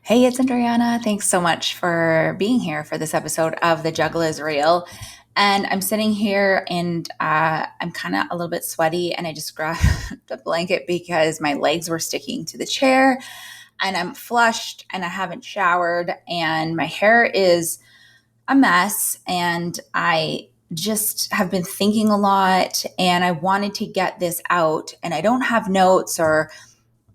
Hey, it's Andryanna. Thanks so much for being here for this episode of The Juggle is Real. And I'm sitting here and I'm kind of a little bit sweaty, and I just grabbed a blanket because my legs were sticking to the chair, and I'm flushed and I haven't showered, and my hair is a mess. And I just have been thinking a lot, and I wanted to get this out, and I don't have notes or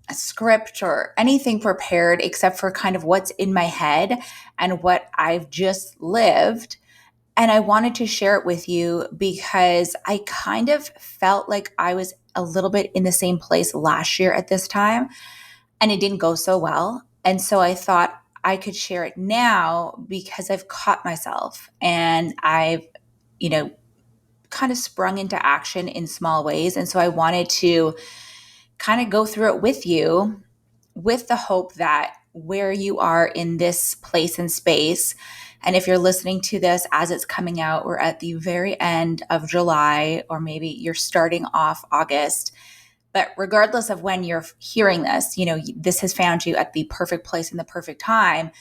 a script or anything prepared except for kind of what's in my head and what I've just lived. And I wanted to share it with you because I kind of felt like I was a little bit in the same place last year at this time, and it didn't go so well. And so I thought I could share it now because I've caught myself and I've, you know, kind of sprung into action in small ways. And so I wanted to kind of go through it with you with the hope that where you are in this place and space, and if you're listening to this as it's coming out, we're at the very end of July, or maybe you're starting off August. But regardless of when you're hearing this, this has found you at the perfect place and the perfect time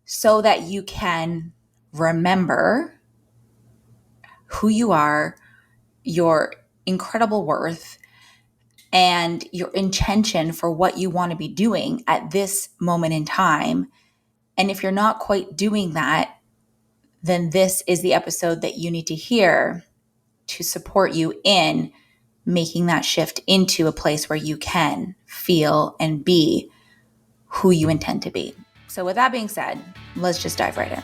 so that you can remember who you are, your incredible worth, and your intention for what you want to be doing at this moment in time. And if you're not quite doing that, then this is the episode that you need to hear to support you in making that shift into a place where you can feel and be who you intend to be. So with that being said, let's just dive right in.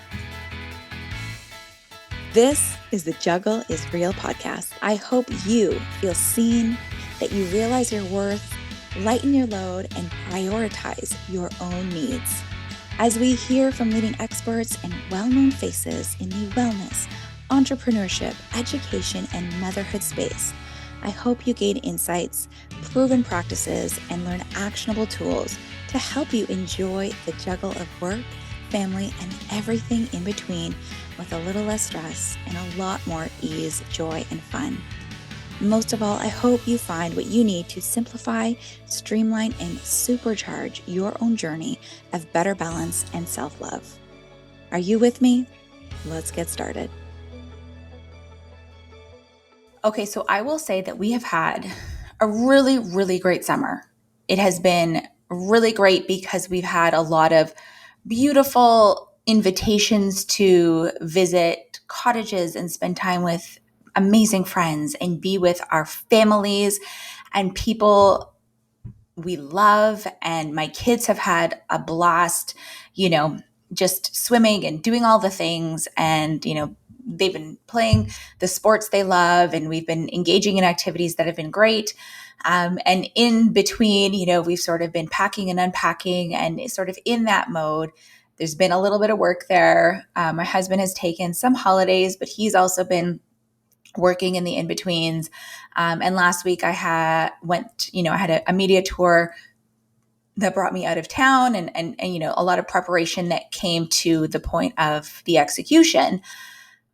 This is the Juggle is Real podcast. I hope you feel seen, that you realize your worth, lighten your load, and prioritize your own needs. As we hear from leading experts and well-known faces in the wellness, entrepreneurship, education, and motherhood space, I hope you gain insights, proven practices, and learn actionable tools to help you enjoy the juggle of work, family, and everything in between with a little less stress and a lot more ease, joy, and fun. Most of all, I hope you find what you need to simplify, streamline, and supercharge your own journey of better balance and self-love. Are you with me? Let's get started. Okay, so I will say that we have had a really, really great summer. It has been really great because we've had a lot of beautiful invitations to visit cottages and spend time with amazing friends and be with our families and people we love. And my kids have had a blast, just swimming and doing all the things. And, they've been playing the sports they love, and we've been engaging in activities that have been great. And in between, we've sort of been packing and unpacking, and sort of in that mode. There's been a little bit of work there. My husband has taken some holidays, but he's also been working in the in-betweens. And last week I had a media tour that brought me out of town, and a lot of preparation that came to the point of the execution.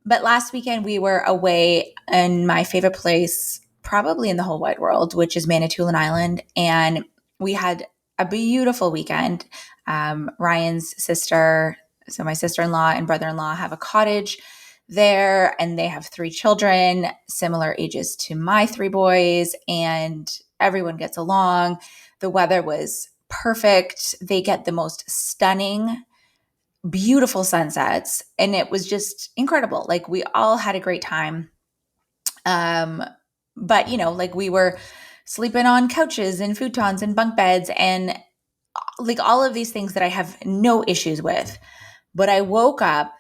But last weekend we were away in my favorite place, probably in the whole wide world, which is Manitoulin Island. And we had a beautiful weekend. Ryan's sister, so my sister-in-law and brother-in-law, have a cottage there, and they have 3 children, similar ages to my 3 boys, and everyone gets along. The weather was perfect. They get the most stunning, beautiful sunsets, and it was just incredible. Like, we all had a great time. But we were sleeping on couches and futons and bunk beds and like all of these things that I have no issues with. But I woke up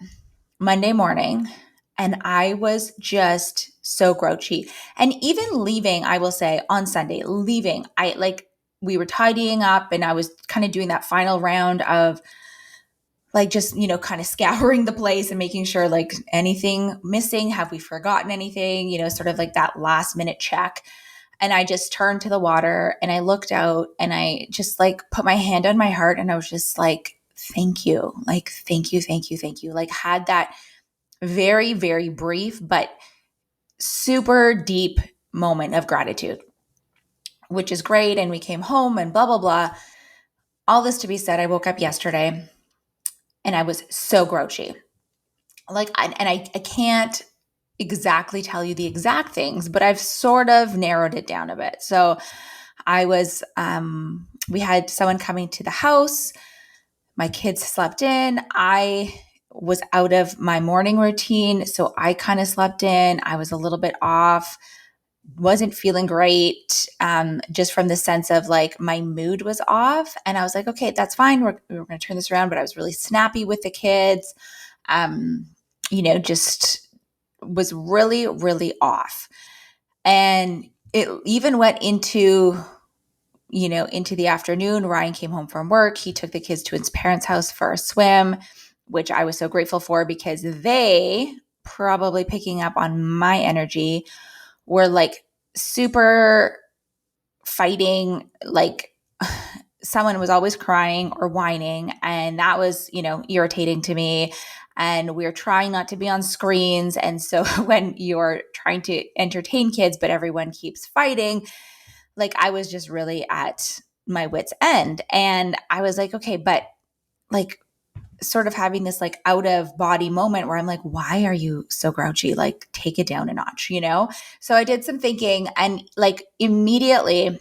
Monday morning and I was just so grouchy. And even leaving, I will say, on Sunday, we were tidying up, and I was kind of doing that final round of just, kind of scouring the place and making sure, like, anything missing, have we forgotten anything, sort of like that last minute check. And I just turned to the water and I looked out and I just put my hand on my heart, and I was just like, thank you. Like, thank you, thank you, thank you. Like, had that very, very brief, but super deep moment of gratitude, which is great. And we came home and blah, blah, blah. all this to be said, I woke up yesterday and I was so grouchy. I can't exactly tell you the exact things, but I've sort of narrowed it down a bit. So we had someone coming to the house. My kids slept in. I was out of my morning routine. So I kind of slept in. I was a little bit off, wasn't feeling great, just from the sense of like my mood was off. And I was like, okay, that's fine. We're going to turn this around. But I was really snappy with the kids. Um, just was really, really off. And it even went into the afternoon. Ryan came home from work. He took the kids to his parents' house for a swim, which I was so grateful for because they, probably picking up on my energy, were like super fighting, like someone was always crying or whining, and that was, irritating to me. And we're trying not to be on screens. And so when you're trying to entertain kids, but everyone keeps fighting, like I was just really at my wit's end. And I was like, okay, but like sort of having this like out of body moment where I'm like, why are you so grouchy? Like take it down a notch. So I did some thinking, and like immediately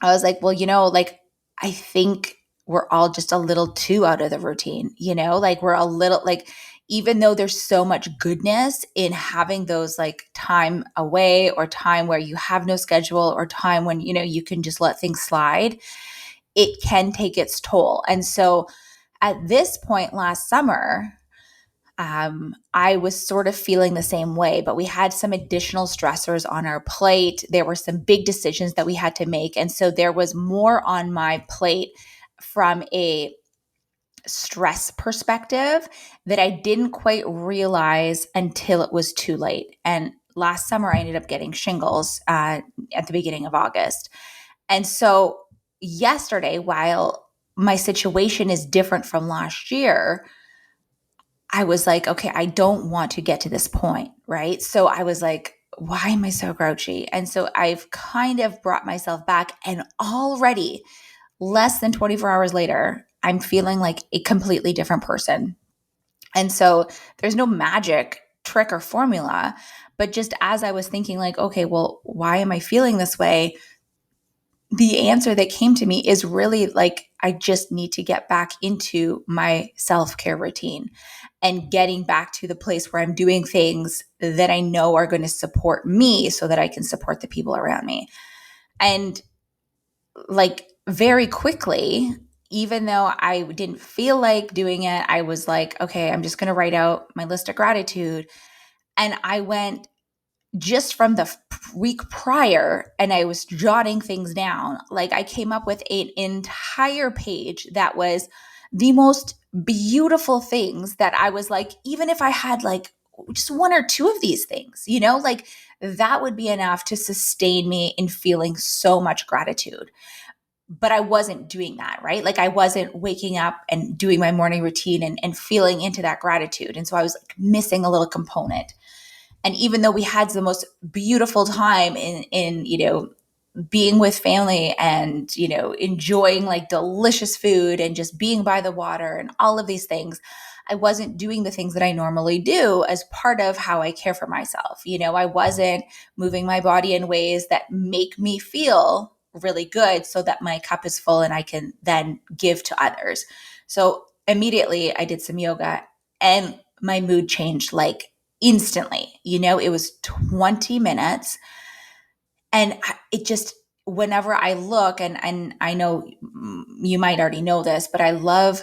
I was like, well, like I think we're all just a little too out of the routine, like we're a little like, even though there's so much goodness in having those like time away or time where you have no schedule or time when, you can just let things slide, it can take its toll. And so at this point last summer, I was sort of feeling the same way, but we had some additional stressors on our plate. There were some big decisions that we had to make. And so there was more on my plate from a stress perspective that I didn't quite realize until it was too late. And last summer, I ended up getting shingles at the beginning of August. And so yesterday, while my situation is different from last year, I was like, okay, I don't want to get to this point, right? So I was like, why am I so grouchy? And so I've kind of brought myself back, and already less than 24 hours later, I'm feeling like a completely different person. And so there's no magic trick or formula, but just as I was thinking like, okay, well, why am I feeling this way? The answer that came to me is really like, I just need to get back into my self-care routine and getting back to the place where I'm doing things that I know are going to support me so that I can support the people around me. And like very quickly, even though I didn't feel like doing it, I was like, okay, I'm just going to write out my list of gratitude. And I went just from the week prior, and I was jotting things down. Like I came up with an entire page that was the most beautiful things that I was like, even if I had like just one or two of these things, like that would be enough to sustain me in feeling so much gratitude. But I wasn't doing that, right? Like I wasn't waking up and doing my morning routine and feeling into that gratitude. And so I was like missing a little component. And even though we had the most beautiful time in being with family and enjoying like delicious food and just being by the water and all of these things, I wasn't doing the things that I normally do as part of how I care for myself. I wasn't moving my body in ways that make me feel really good so that my cup is full and I can then give to others. So immediately I did some yoga, and my mood changed like instantly. It was 20 minutes. And it just, whenever I look, and I know you might already know this, but I love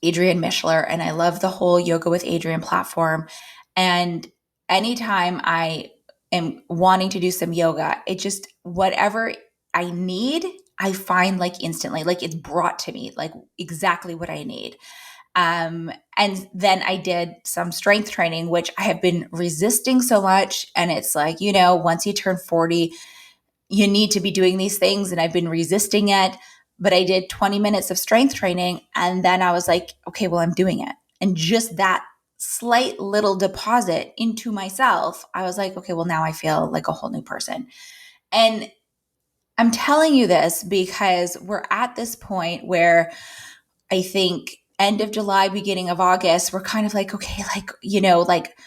Adrienne Mishler and I love the whole Yoga with Adrienne platform. And anytime I am wanting to do some yoga, it just, whatever I need, I find like instantly, like it's brought to me, like exactly what I need. And then I did some strength training, which I have been resisting so much. And it's like, once you turn 40, you need to be doing these things. And I've been resisting it. But I did 20 minutes of strength training. And then I was like, okay, well, I'm doing it. And just that slight little deposit into myself, I was like, okay, well, now I feel like a whole new person. And I'm telling you this because we're at this point where I think end of July, beginning of August, we're kind of like, okay, like, like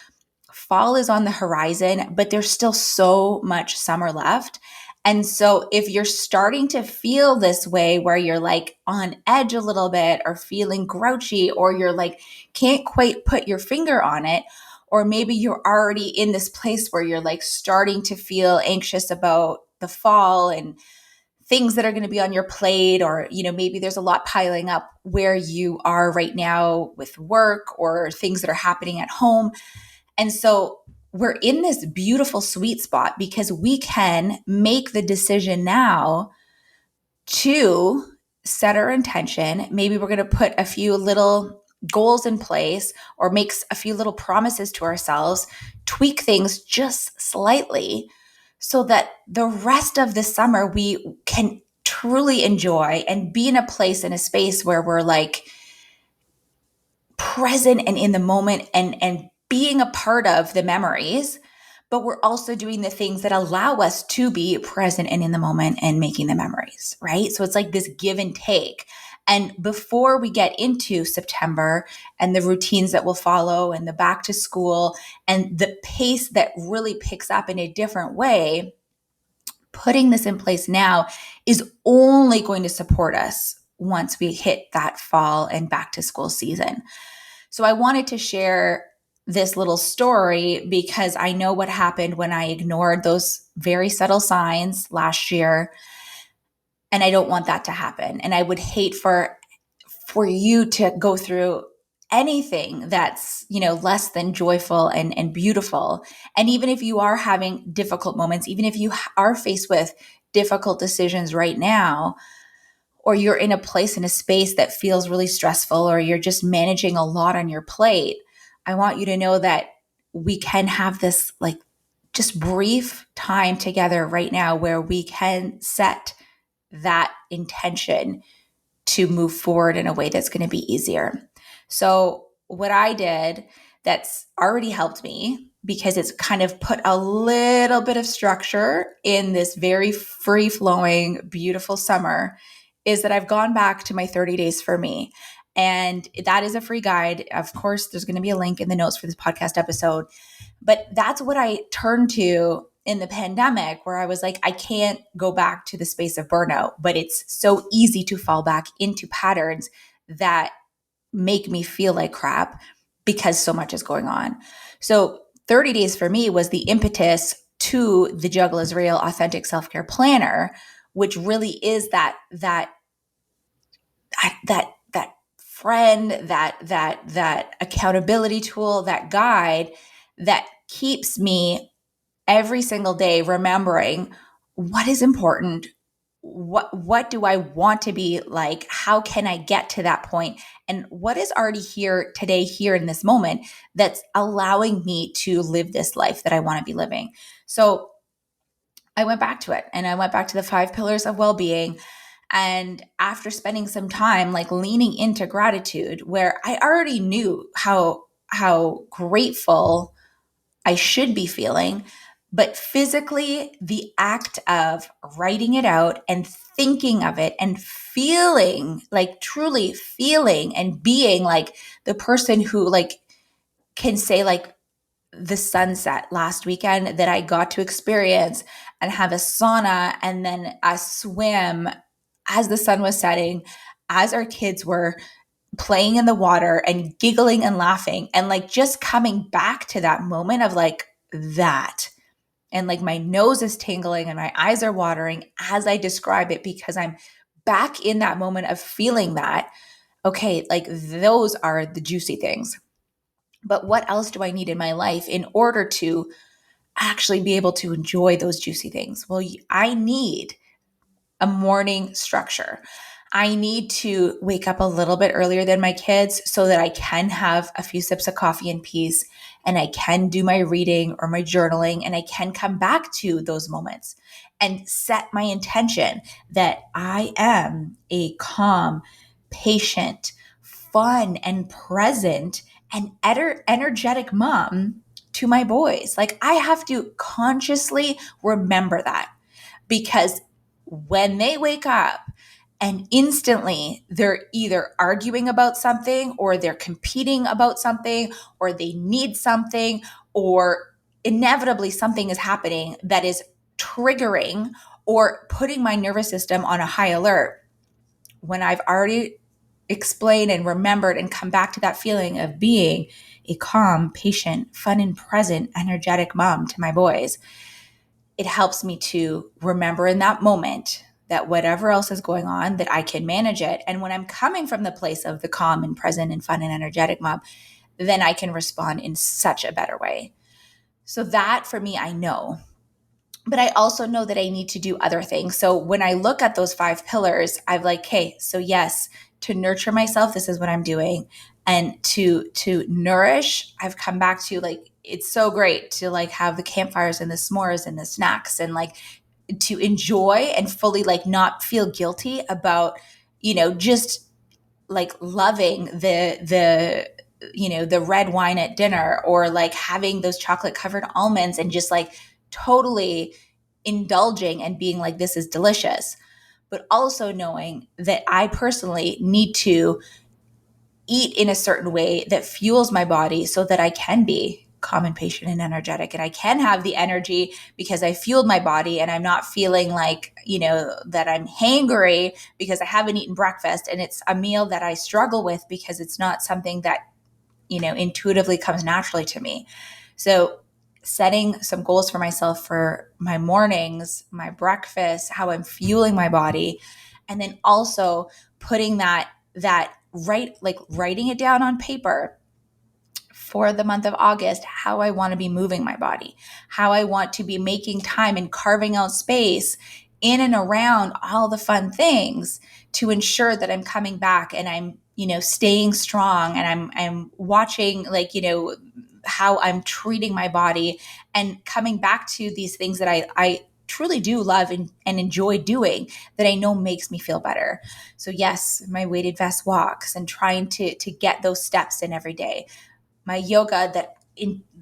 fall is on the horizon, but there's still so much summer left. And so if you're starting to feel this way where you're like on edge a little bit or feeling grouchy, or you're like can't quite put your finger on it, or maybe you're already in this place where you're like starting to feel anxious about the fall and things that are going to be on your plate, or maybe there's a lot piling up where you are right now with work or things that are happening at home. And so we're in this beautiful sweet spot because we can make the decision now to set our intention. Maybe we're going to put a few little goals in place or make a few little promises to ourselves, tweak things just slightly so that the rest of the summer we can truly enjoy and be in a place, in a space where we're like present and in the moment and being a part of the memories, but we're also doing the things that allow us to be present and in the moment and making the memories, right? So it's like this give and take. And before we get into September and the routines that will follow and the back to school and the pace that really picks up in a different way, putting this in place now is only going to support us once we hit that fall and back to school season. So I wanted to share this little story because I know what happened when I ignored those very subtle signs last year. And I don't want that to happen. And I would hate for you to go through anything that's, less than joyful and beautiful. And even if you are having difficult moments, even if you are faced with difficult decisions right now, or you're in a place, in a space that feels really stressful, or you're just managing a lot on your plate, I want you to know that we can have this like just brief time together right now where we can set that intention to move forward in a way that's going to be easier. So, what I did that's already helped me, because it's kind of put a little bit of structure in this very free flowing, beautiful summer, is that I've gone back to my 30 days for me. And that is a free guide. Of course, there's going to be a link in the notes for this podcast episode. But that's what I turned to in the pandemic, where I was like, I can't go back to the space of burnout, but it's so easy to fall back into patterns that make me feel like crap because so much is going on. So 30 days for me was the impetus to the Juggle is Real Authentic Self-Care Planner, which really is that friend, that accountability tool, that guide that keeps me every single day remembering what is important, what do I want to be like, how can I get to that point, and what is already here today, here in this moment, that's allowing me to live this life that I want to be living. So I went back to it, and I went back to the 5 pillars of well-being. And after spending some time like leaning into gratitude, where I already knew how grateful I should be feeling, but physically, the act of writing it out and thinking of it and feeling, like truly feeling and being like the person who like can say like the sunset last weekend that I got to experience and have a sauna and then a swim as the sun was setting, as our kids were playing in the water and giggling and laughing, and like just coming back to that moment of like that. And like my nose is tingling and my eyes are watering as I describe it, because I'm back in that moment of feeling that. Okay, like those are the juicy things. But what else do I need in my life in order to actually be able to enjoy those juicy things? Well, I need a morning structure. I need to wake up a little bit earlier than my kids so that I can have a few sips of coffee in peace, and I can do my reading or my journaling, and I can come back to those moments and set my intention that I am a calm, patient, fun, and present and energetic mom to my boys. Like I have to consciously remember that, because when they wake up and instantly they're either arguing about something or they're competing about something or they need something or inevitably something is happening that is triggering or putting my nervous system on a high alert, when I've already explained and remembered and come back to that feeling of being a calm, patient, fun and present, energetic mom to my boys, it helps me to remember in that moment that whatever else is going on, that I can manage it. And when I'm coming from the place of the calm and present and fun and energetic mom, then I can respond in such a better way. So that for me, I know. But I also know that I need to do other things. So when I look at those 5 pillars, I'm like, okay, so yes, to nurture myself, this is what I'm doing. And to nourish, I've come back to like, it's so great to like have the campfires and the s'mores and the snacks and like to enjoy and fully like not feel guilty about, just like loving the red wine at dinner or like having those chocolate covered almonds and just like totally indulging and being like, this is delicious. But also knowing that I personally need to eat in a certain way that fuels my body so that I can be calm and patient and energetic and I can have the energy because I fueled my body and I'm not feeling like, that I'm hangry because I haven't eaten breakfast and it's a meal that I struggle with because it's not something that, intuitively comes naturally to me. So setting some goals for myself for my mornings, my breakfast, how I'm fueling my body, and then also putting that like writing it down on paper for the month of August, how I want to be moving my body, how I want to be making time and carving out space in and around all the fun things to ensure that I'm coming back and I'm, staying strong and I'm watching like, how I'm treating my body and coming back to these things that I truly do love and enjoy doing that I know makes me feel better. So yes, my weighted vest walks and trying to get those steps in every day, my yoga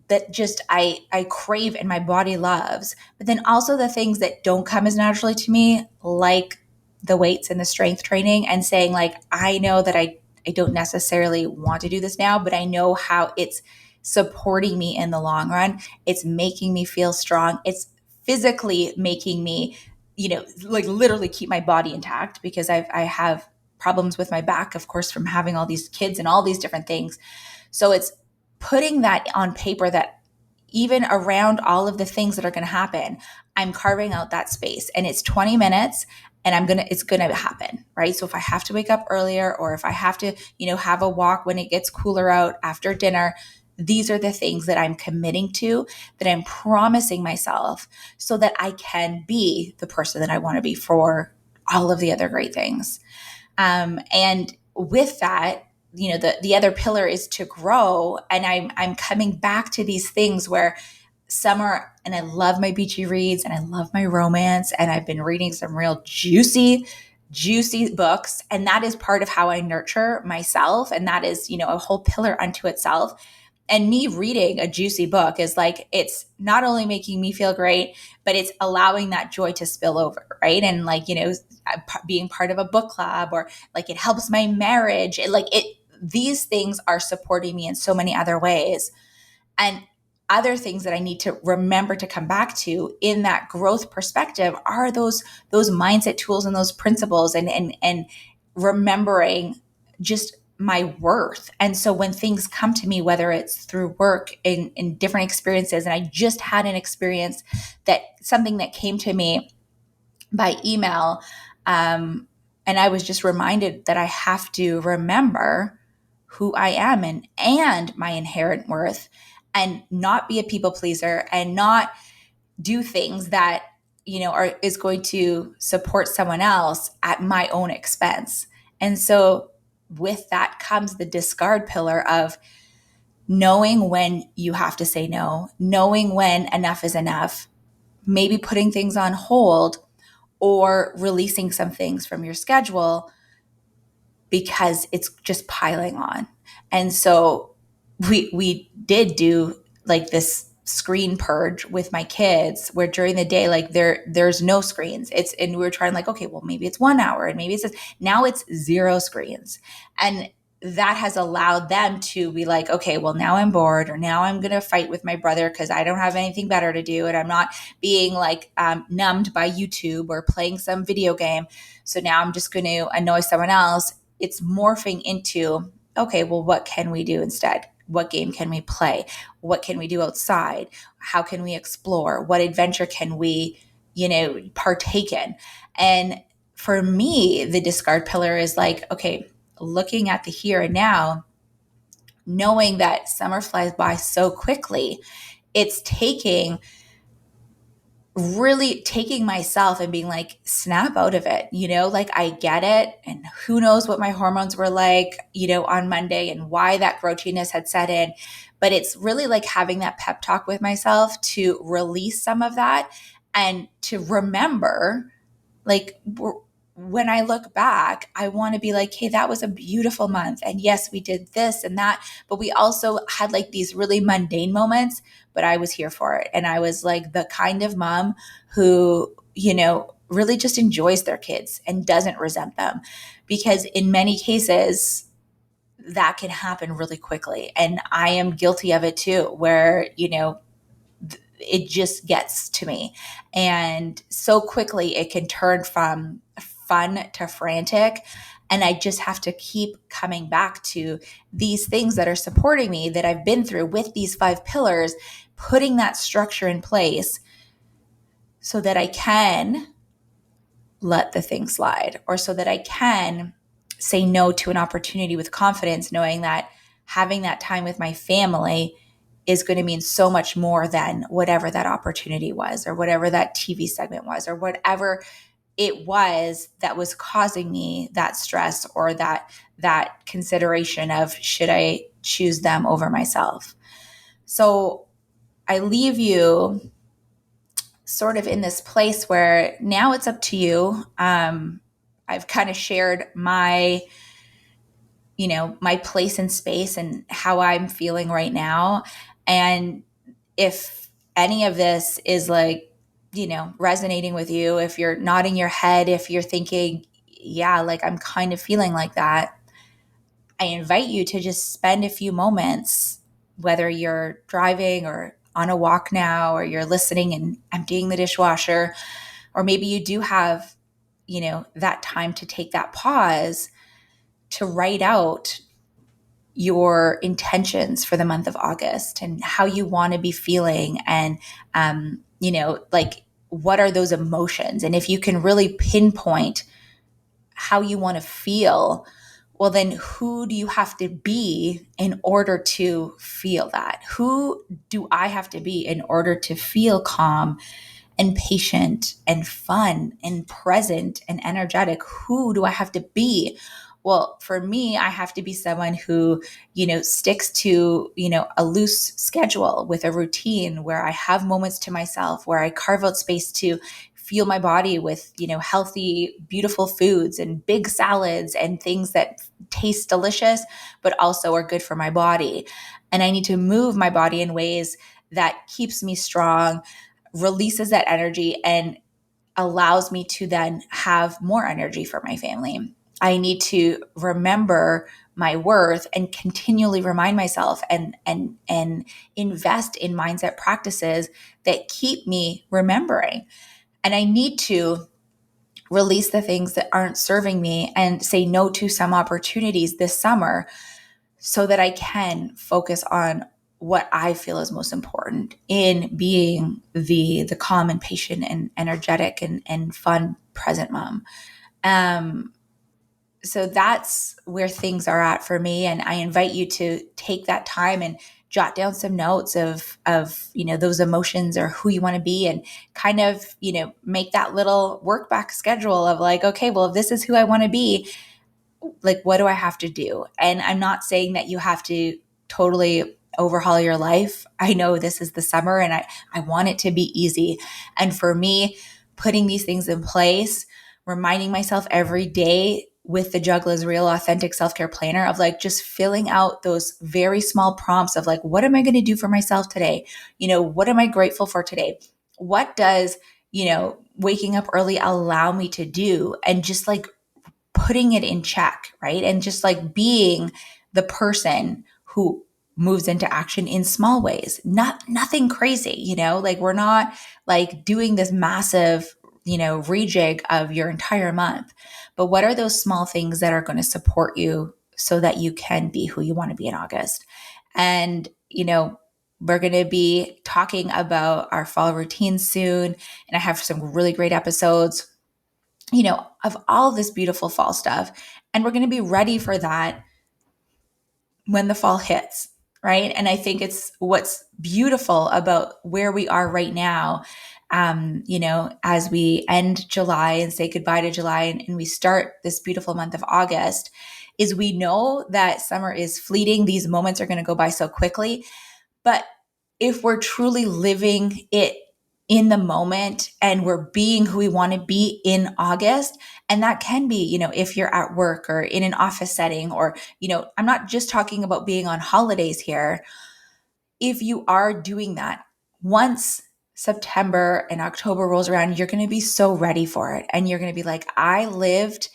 that just I crave and my body loves, but then also the things that don't come as naturally to me, like the weights and the strength training, and saying like, I know that I don't necessarily want to do this now, but I know how it's supporting me in the long run. It's making me feel strong. It's physically making me, like literally keep my body intact because I have problems with my back, of course, from having all these kids and all these different things. So it's putting that on paper that even around all of the things that are going to happen, I'm carving out that space and it's 20 minutes and it's going to happen, right? So if I have to wake up earlier or if I have to, have a walk when it gets cooler out after dinner, these are the things that I'm committing to, that I'm promising myself so that I can be the person that I want to be for all of the other great things. And with that, the other pillar is to grow. And I'm coming back to these things where summer, and I love my beachy reads and I love my romance. And I've been reading some real juicy books. And that is part of how I nurture myself. And that is, a whole pillar unto itself. And me reading a juicy book is like, it's not only making me feel great, but it's allowing that joy to spill over, right? And like, being part of a book club or like it helps my marriage. These things are supporting me in so many other ways. And other things that I need to remember to come back to in that growth perspective are those mindset tools and those principles and remembering just my worth. And so when things come to me, whether it's through work in different experiences, and I just had an experience that something that came to me by email, and I was just reminded that I have to remember who I am and my inherent worth and not be a people pleaser and not do things that, is going to support someone else at my own expense. And so with that comes the discard pillar of knowing when you have to say no, knowing when enough is enough, maybe putting things on hold or releasing some things from your schedule because it's just piling on. And so we did do like this screen purge with my kids where during the day, like there's no screens. And we're trying like, okay, well, maybe it's 1 hour and maybe it's this. Now it's zero screens. And that has allowed them to be like, okay, well, now I'm bored, or now I'm going to fight with my brother because I don't have anything better to do. And I'm not being like numbed by YouTube or playing some video game. So now I'm just going to annoy someone else. It's morphing into, okay, well, what can we do instead? What game can we play? What can we do outside? How can we explore? What adventure can we, partake in? And for me, the discard pillar is like, okay, looking at the here and now, knowing that summer flies by so quickly, it's really taking myself and being like, snap out of it, like I get it. And who knows what my hormones were like, on Monday and why that grouchiness had set in. But it's really like having that pep talk with myself to release some of that and to remember, like, when I look back, I want to be like, hey, that was a beautiful month. And yes, we did this and that, but we also had like these really mundane moments, but I was here for it. And I was like the kind of mom who, really just enjoys their kids and doesn't resent them, because in many cases, that can happen really quickly. And I am guilty of it too, where, it just gets to me. And so quickly it can turn from fun to frantic. And I just have to keep coming back to these things that are supporting me that I've been through with these 5 pillars, putting that structure in place so that I can let the thing slide, or so that I can say no to an opportunity with confidence, knowing that having that time with my family is going to mean so much more than whatever that opportunity was, or whatever that TV segment was, or whatever it was that was causing me that stress, or that consideration of, should I choose them over myself? So I leave you sort of in this place where now it's up to you. I've kind of shared my my place in space and how I'm feeling right now. And if any of this is like, resonating with you, if you're nodding your head, if you're thinking, yeah, like I'm kind of feeling like that, I invite you to just spend a few moments, whether you're driving or on a walk now, or you're listening and emptying the dishwasher, or maybe you do have, that time to take that pause to write out your intentions for the month of August and how you want to be feeling. And, like, what are those emotions? And if you can really pinpoint how you want to feel, well, then who do you have to be in order to feel that? Who do I have to be in order to feel calm and patient and fun and present and energetic? Who do I have to be? Well, for me, I have to be someone who, sticks to, a loose schedule with a routine where I have moments to myself, where I carve out space to fuel my body with, healthy, beautiful foods and big salads and things that taste delicious, but also are good for my body. And I need to move my body in ways that keeps me strong, releases that energy, and allows me to then have more energy for my family. I need to remember my worth and continually remind myself and invest in mindset practices that keep me remembering. And I need to release the things that aren't serving me and say no to some opportunities this summer so that I can focus on what I feel is most important in being the calm and patient and energetic and fun present mom. So that's where things are at for me. And I invite you to take that time and jot down some notes of those emotions or who you want to be, and kind of, make that little work back schedule of like, okay, well, if this is who I want to be, like, what do I have to do? And I'm not saying that you have to totally overhaul your life. I know this is the summer and I want it to be easy. And for me, putting these things in place, reminding myself every day with the Juggler's Real Authentic Self-Care Planner of like just filling out those very small prompts of like, what am I going to do for myself today? What am I grateful for today? What does, waking up early allow me to do? And just like putting it in check, right? And just like being the person who moves into action in small ways, nothing crazy, like we're not like doing this massive, rejig of your entire month. But what are those small things that are going to support you so that you can be who you want to be in August? And, we're going to be talking about our fall routine soon. And I have some really great episodes of all this beautiful fall stuff. And we're going to be ready for that when the fall hits, right? And I think it's what's beautiful about where we are right now, as we end July and say goodbye to July and we start this beautiful month of August, is we know that summer is fleeting. These moments are going to go by so quickly. But if we're truly living it in the moment and we're being who we want to be in August, and that can be, if you're at work or in an office setting, or, I'm not just talking about being on holidays here. If you are doing that, once September and October rolls around, you're going to be so ready for it. And you're going to be like, I lived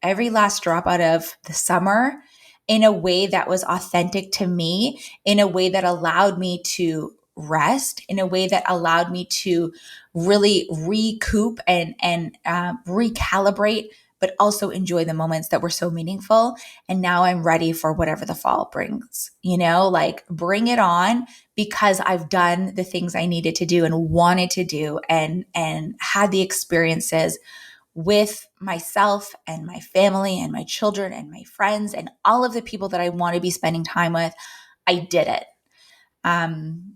every last drop out of the summer in a way that was authentic to me, in a way that allowed me to rest, in a way that allowed me to really recoup and recalibrate, but also enjoy the moments that were so meaningful. And now I'm ready for whatever the fall brings, like bring it on, because I've done the things I needed to do and wanted to do and had the experiences with myself and my family and my children and my friends and all of the people that I want to be spending time with. I did it.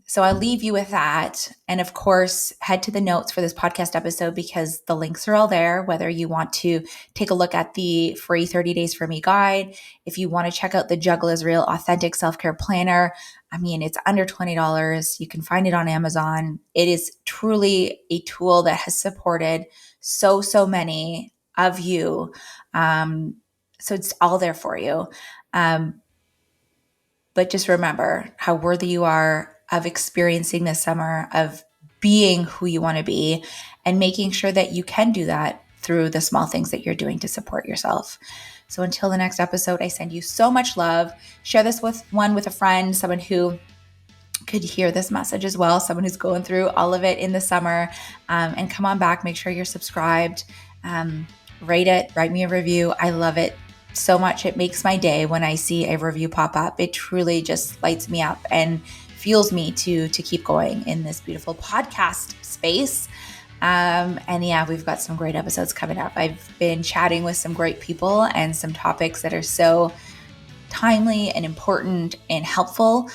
So I'll leave you with that. And of course, head to the notes for this podcast episode because the links are all there, whether you want to take a look at the free 30 Days for Me guide. If you want to check out the Juggler's Real Authentic Self-Care Planner, it's under $20. You can find it on Amazon. It is truly a tool that has supported so many of you. So it's all there for you. But just remember how worthy you are of experiencing this summer, of being who you want to be, and making sure that you can do that through the small things that you're doing to support yourself. So until the next episode, I send you so much love. Share this with a friend, someone who could hear this message as well, someone who's going through all of it in the summer. And come on back, make sure you're subscribed, rate it, write me a review. I love it so much. It makes my day when I see a review pop up. It truly just lights me up and fuels me to keep going in this beautiful podcast space. And yeah, we've got some great episodes coming up. I've been chatting with some great people and some topics that are so timely and important and helpful.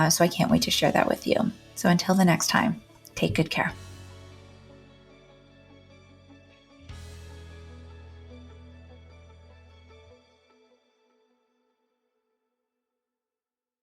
So I can't wait to share that with you. So until the next time, take good care.